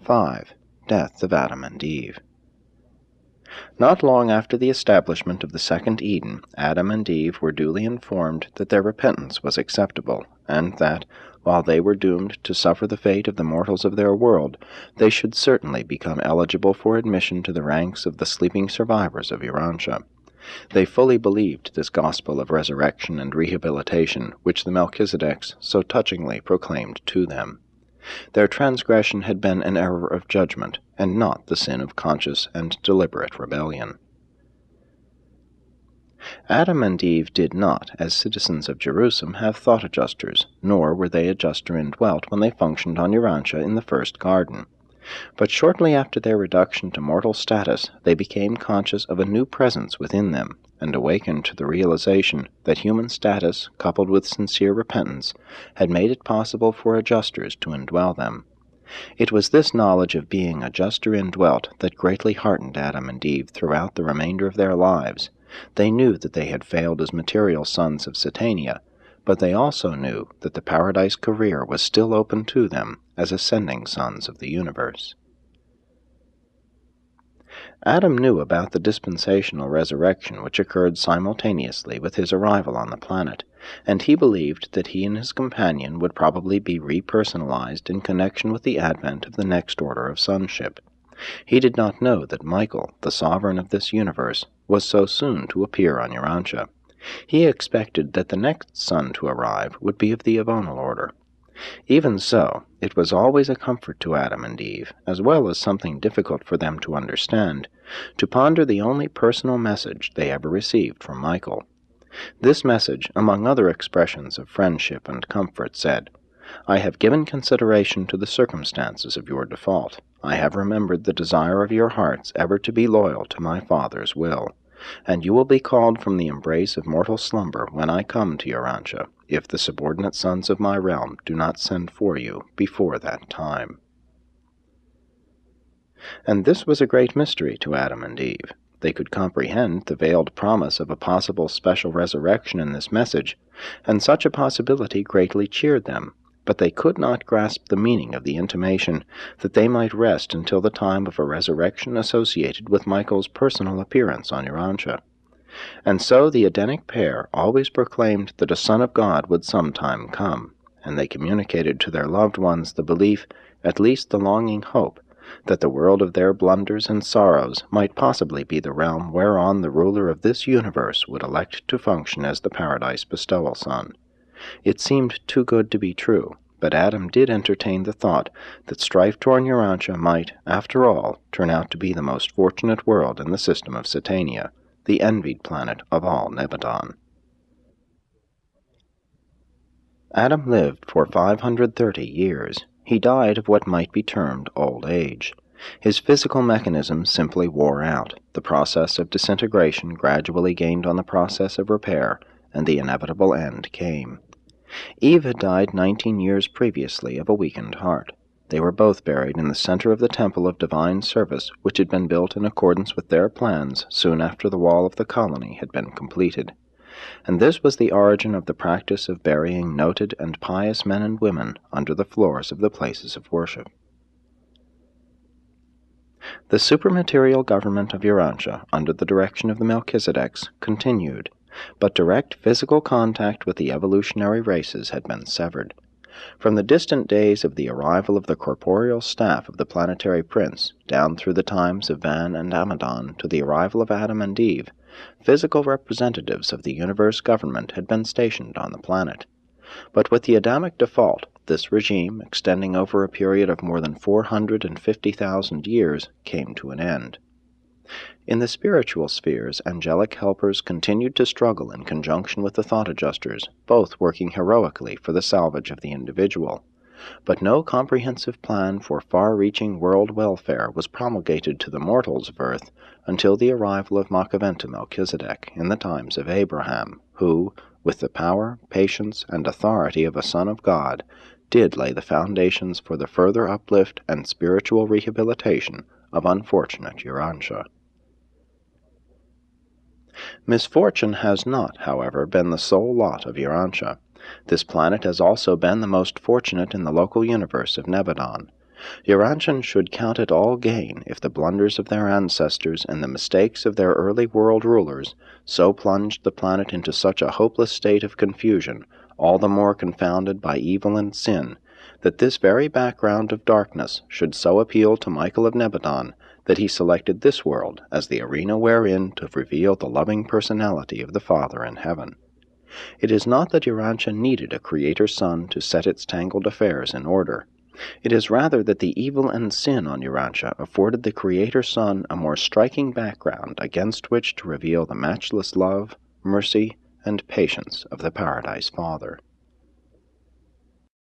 5. Death of Adam and Eve. Not long after the establishment of the second Eden, Adam and Eve were duly informed that their repentance was acceptable, and that, while they were doomed to suffer the fate of the mortals of their world, they should certainly become eligible for admission to the ranks of the sleeping survivors of Urantia. They fully believed this gospel of resurrection and rehabilitation which the Melchizedeks so touchingly proclaimed to them. Their transgression had been an error of judgment, and not the sin of conscious and deliberate rebellion. Adam and Eve did not, as citizens of Jerusalem, have thought adjusters, nor were they adjuster indwelt when they functioned on Urantia in the first garden. But shortly after their reduction to mortal status, they became conscious of a new presence within them, and awakened to the realization that human status, coupled with sincere repentance, had made it possible for adjusters to indwell them. It was this knowledge of being adjuster indwelt that greatly heartened Adam and Eve throughout the remainder of their lives. They knew that they had failed as material sons of Satania, but they also knew that the paradise career was still open to them as ascending sons of the universe. Adam knew about the dispensational resurrection which occurred simultaneously with his arrival on the planet, and he believed that he and his companion would probably be repersonalized in connection with the advent of the next order of sonship. He did not know that Michael, the sovereign of this universe, was so soon to appear on Urantia. He expected that the next son to arrive would be of the Avonal order. Even so, it was always a comfort to Adam and Eve, as well as something difficult for them to understand, to ponder the only personal message they ever received from Michael. This message, among other expressions of friendship and comfort, said, "I have given consideration to the circumstances of your default. I have remembered the desire of your hearts ever to be loyal to my Father's will, and you will be called from the embrace of mortal slumber when I come to Urantia, if the subordinate sons of my realm do not send for you before that time." And this was a great mystery to Adam and Eve. They could comprehend the veiled promise of a possible special resurrection in this message, and such a possibility greatly cheered them, but they could not grasp the meaning of the intimation that they might rest until the time of a resurrection associated with Michael's personal appearance on Urantia. And so the Edenic pair always proclaimed that a Son of God would sometime come, and they communicated to their loved ones the belief, at least the longing hope, that the world of their blunders and sorrows might possibly be the realm whereon the ruler of this universe would elect to function as the Paradise Bestowal Son. It seemed too good to be true, but Adam did entertain the thought that strife-torn Urantia might, after all, turn out to be the most fortunate world in the system of Satania, the envied planet of all Nebadon. Adam lived for 530 years. He died of what might be termed old age. His physical mechanism simply wore out. The process of disintegration gradually gained on the process of repair, and the inevitable end came. Eve had died 19 years previously of a weakened heart. They were both buried in the center of the temple of divine service which had been built in accordance with their plans soon after the wall of the colony had been completed. And this was the origin of the practice of burying noted and pious men and women under the floors of the places of worship. The supermaterial government of Urantia, under the direction of the Melchizedeks, continued, but direct physical contact with the evolutionary races had been severed. From the distant days of the arrival of the corporeal staff of the planetary prince, down through the times of Van and Amadon to the arrival of Adam and Eve, physical representatives of the universe government had been stationed on the planet. But with the Adamic default, this regime, extending over a period of more than 450,000 years, came to an end. In the spiritual spheres, angelic helpers continued to struggle in conjunction with the thought adjusters, both working heroically for the salvage of the individual. But no comprehensive plan for far-reaching world welfare was promulgated to the mortals of Earth until the arrival of Makaventa Melchizedek in the times of Abraham, who, with the power, patience, and authority of a Son of God, did lay the foundations for the further uplift and spiritual rehabilitation of unfortunate Urantia. Misfortune has not, however, been the sole lot of Urantia. This planet has also been the most fortunate in the local universe of Nebadon. Urantians should count it all gain if the blunders of their ancestors and the mistakes of their early world rulers so plunged the planet into such a hopeless state of confusion, all the more confounded by evil and sin, that this very background of darkness should so appeal to Michael of Nebadon that he selected this world as the arena wherein to reveal the loving personality of the Father in heaven. It is not that Urantia needed a Creator Son to set its tangled affairs in order. It is rather that the evil and sin on Urantia afforded the Creator Son a more striking background against which to reveal the matchless love, mercy, and patience of the Paradise Father.